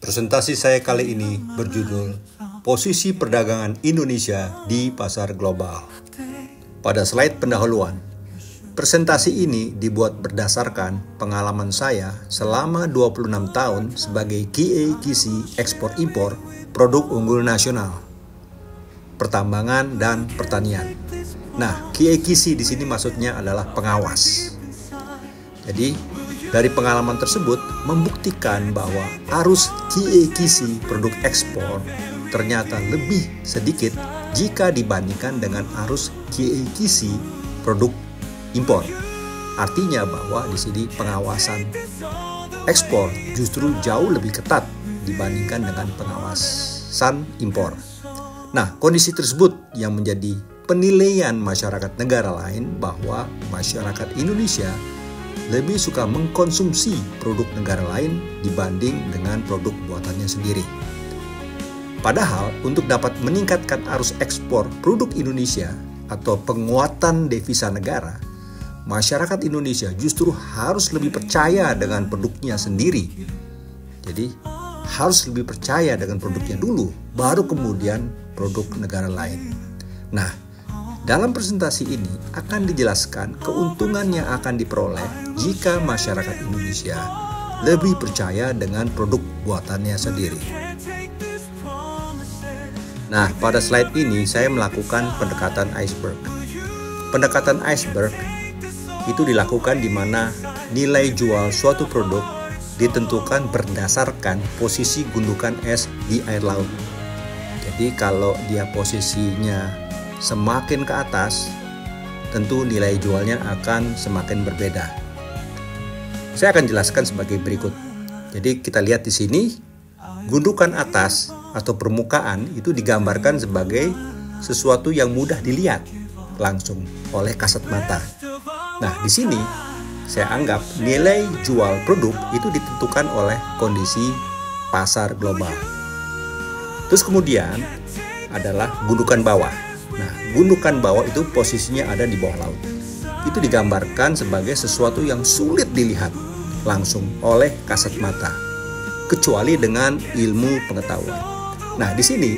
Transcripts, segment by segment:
Presentasi saya kali ini berjudul Posisi Perdagangan Indonesia di Pasar Global. Pada slide pendahuluan, presentasi ini dibuat berdasarkan pengalaman saya selama 26 tahun sebagai QA/QC ekspor-impor produk unggul nasional, pertambangan dan pertanian. Nah, QA/QC di sini maksudnya adalah pengawas. Jadi, dari pengalaman tersebut membuktikan bahwa arus QA/QC produk ekspor ternyata lebih sedikit jika dibandingkan dengan arus QA/QC produk impor. Artinya bahwa di sini pengawasan ekspor justru jauh lebih ketat dibandingkan dengan pengawasan impor. Nah, kondisi tersebut yang menjadi penilaian masyarakat negara lain bahwa masyarakat Indonesia lebih suka mengkonsumsi produk negara lain dibanding dengan produk buatannya sendiri. Padahal untuk dapat meningkatkan arus ekspor produk Indonesia atau penguatan devisa negara, masyarakat Indonesia justru harus lebih percaya dengan produknya sendiri. Jadi harus lebih percaya dengan produknya dulu, baru kemudian produk negara lain. Nah, dalam presentasi ini akan dijelaskan keuntungan yang akan diperoleh jika masyarakat Indonesia lebih percaya dengan produk buatannya sendiri. Nah, pada slide ini saya melakukan pendekatan iceberg. Pendekatan iceberg itu dilakukan di mana nilai jual suatu produk ditentukan berdasarkan posisi gundukan es di air laut. Jadi kalau dia posisinya semakin ke atas, tentu nilai jualnya akan semakin berbeda. Saya akan jelaskan sebagai berikut. Jadi kita lihat di sini, gundukan atas atau permukaan itu digambarkan sebagai sesuatu yang mudah dilihat langsung oleh kasat mata. Nah, di sini saya anggap nilai jual produk itu ditentukan oleh kondisi pasar global. Terus kemudian adalah gundukan bawah. Nah, gundukan bawah itu posisinya ada di bawah laut. Itu digambarkan sebagai sesuatu yang sulit dilihat langsung oleh kasat mata, kecuali dengan ilmu pengetahuan. Nah, di sini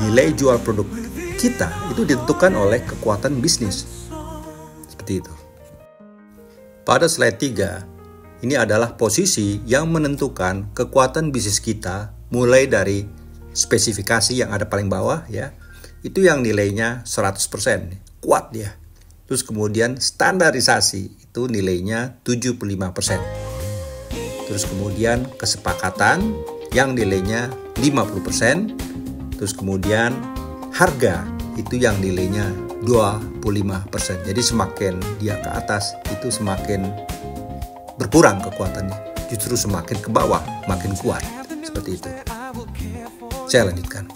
nilai jual produk kita itu ditentukan oleh kekuatan bisnis. Seperti itu. Pada slide 3, ini adalah posisi yang menentukan kekuatan bisnis kita mulai dari spesifikasi yang ada paling bawah ya. Itu yang nilainya 100%, kuat dia. Terus kemudian standarisasi itu nilainya 75%. Terus kemudian kesepakatan yang nilainya 50%. Terus kemudian harga itu yang nilainya 25%. Jadi semakin dia ke atas itu semakin berkurang kekuatannya. Justru semakin ke bawah makin kuat. Seperti itu. Saya lanjutkan.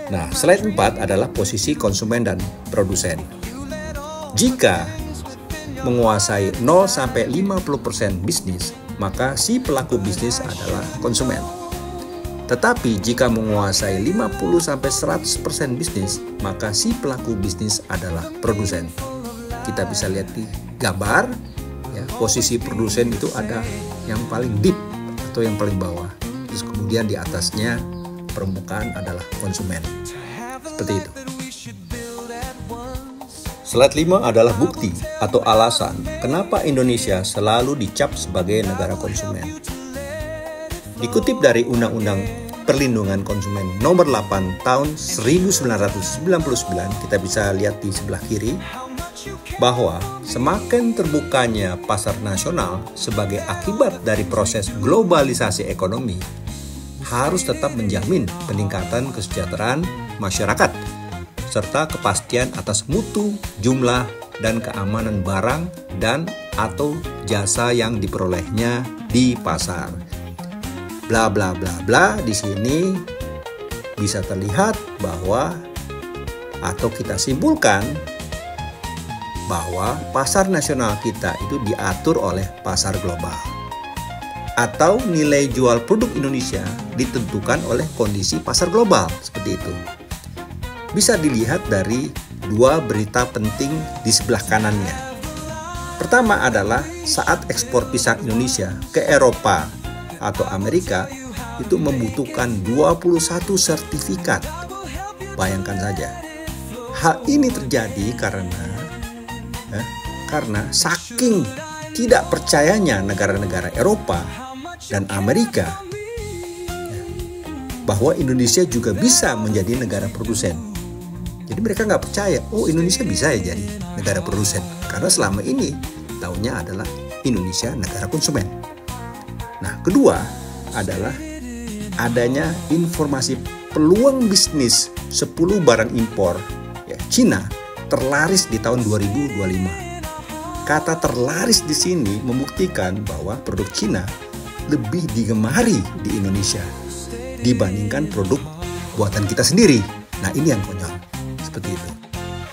Nah, slide 4 adalah posisi konsumen dan produsen. Jika menguasai 0-50% bisnis, maka si pelaku bisnis adalah konsumen. Tetapi jika menguasai 50-100% bisnis, maka si pelaku bisnis adalah produsen. Kita bisa lihat di gambar, ya, posisi produsen itu ada yang paling deep atau yang paling bawah. Terus kemudian di atasnya permukaan adalah konsumen. Seperti itu. Slide 5 adalah bukti atau alasan kenapa Indonesia selalu dicap sebagai negara konsumen. Dikutip dari Undang-Undang Perlindungan Konsumen Nomor 8 Tahun 1999, kita bisa lihat di sebelah kiri bahwa semakin terbukanya pasar nasional sebagai akibat dari proses globalisasi ekonomi harus tetap menjamin peningkatan kesejahteraan masyarakat serta kepastian atas mutu, jumlah, dan keamanan barang dan atau jasa yang diperolehnya di pasar. Bla bla bla bla. Di sini bisa terlihat bahwa atau kita simpulkan bahwa pasar nasional kita itu diatur oleh pasar global. Atau nilai jual produk Indonesia ditentukan oleh kondisi pasar global, seperti itu. Bisa dilihat dari dua berita penting di sebelah kanannya. Pertama adalah saat ekspor pisang Indonesia ke Eropa atau Amerika itu membutuhkan 21 sertifikat. Bayangkan saja. Hal ini terjadi karena saking tidak percayanya negara-negara Eropa dan Amerika bahwa Indonesia juga bisa menjadi negara produsen. Jadi mereka nggak percaya, oh Indonesia bisa ya jadi negara produsen. Karena selama ini taunya adalah Indonesia negara konsumen. Nah, kedua adalah adanya informasi peluang bisnis 10 barang impor Cina terlaris di tahun 2025. Kata terlaris di sini membuktikan bahwa produk Cina lebih digemari di Indonesia dibandingkan produk buatan kita sendiri. Nah, ini yang konyol. Seperti itu.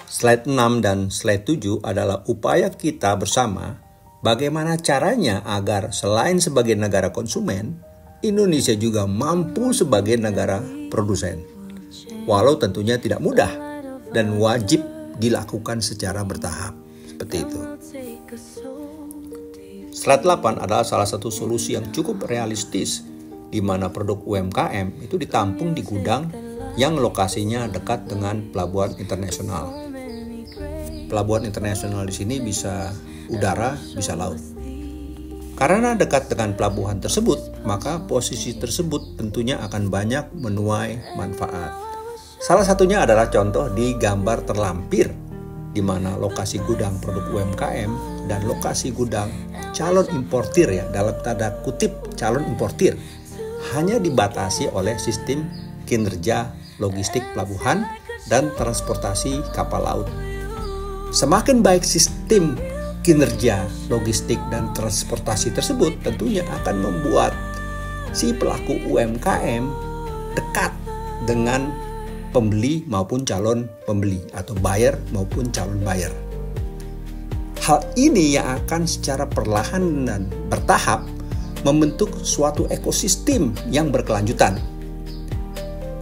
Slide 6 dan slide 7 adalah upaya kita bersama bagaimana caranya agar selain sebagai negara konsumen, Indonesia juga mampu sebagai negara produsen. Walau tentunya tidak mudah dan wajib dilakukan secara bertahap. Seperti itu. Slide 8 adalah salah satu solusi yang cukup realistis di mana produk UMKM itu ditampung di gudang yang lokasinya dekat dengan pelabuhan internasional. Pelabuhan internasional di sini bisa udara, bisa laut. Karena dekat dengan pelabuhan tersebut, maka posisi tersebut tentunya akan banyak menuai manfaat. Salah satunya adalah contoh di gambar terlampir, di mana lokasi gudang produk UMKM dan lokasi gudang calon importir dalam tanda kutip calon importir hanya dibatasi oleh sistem kinerja logistik pelabuhan dan transportasi kapal laut. Semakin baik sistem kinerja logistik dan transportasi tersebut tentunya akan membuat si pelaku UMKM dekat dengan pembeli maupun calon pembeli atau buyer maupun calon buyer. Hal ini yang akan secara perlahan dan bertahap membentuk suatu ekosistem yang berkelanjutan.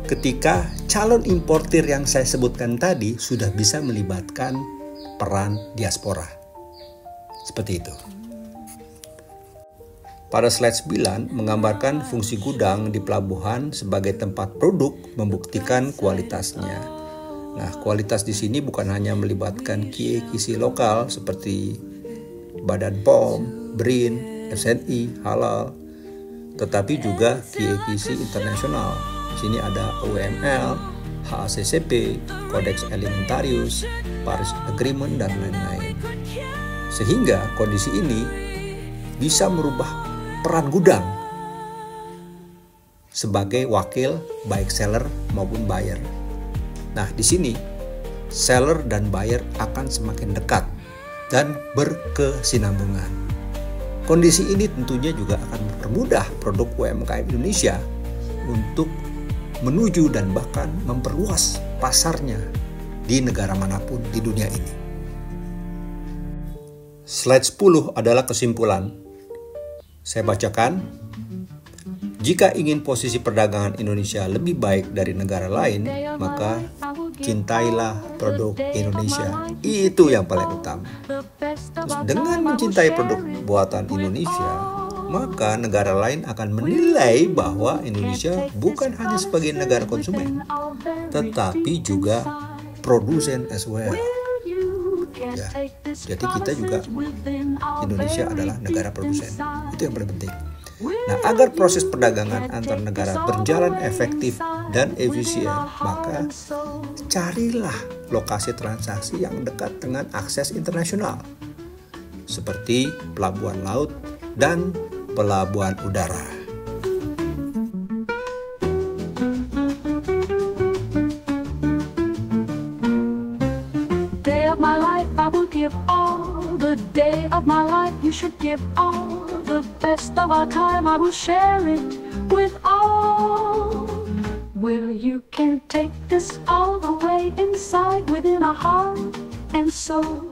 Ketika calon importir yang saya sebutkan tadi sudah bisa melibatkan peran diaspora. Seperti itu. Pada slide 9 menggambarkan fungsi gudang di pelabuhan sebagai tempat produk membuktikan kualitasnya. Nah, kualitas di sini bukan hanya melibatkan KISI lokal seperti Badan POM, BRIN, SNI, Halal, tetapi juga KISI internasional. Di sini ada UML, HACCP, Codex Alimentarius, Paris Agreement, dan lain-lain. Sehingga kondisi ini bisa merubah peran gudang sebagai wakil baik seller maupun buyer. Nah, di sini seller dan buyer akan semakin dekat dan berkesinambungan. Kondisi ini tentunya juga akan mempermudah produk UMKM Indonesia untuk menuju dan bahkan memperluas pasarnya di negara manapun di dunia ini. Slide 10 adalah kesimpulan. Saya bacakan, jika ingin posisi perdagangan Indonesia lebih baik dari negara lain, maka cintailah produk Indonesia. Itu yang paling utama. Terus dengan mencintai produk buatan Indonesia, maka negara lain akan menilai bahwa Indonesia bukan hanya sebagai negara konsumen, tetapi juga produsen as well. Ya, jadi kita juga Indonesia adalah negara produsen. Itu yang paling penting. Nah, agar proses perdagangan antar negara berjalan efektif dan efisien, maka carilah lokasi transaksi yang dekat dengan akses internasional, seperti pelabuhan laut dan pelabuhan udara. Give all the day of my life, you should give all the best of our time. I will share it with all. Will you can take this all the way inside within our heart and soul.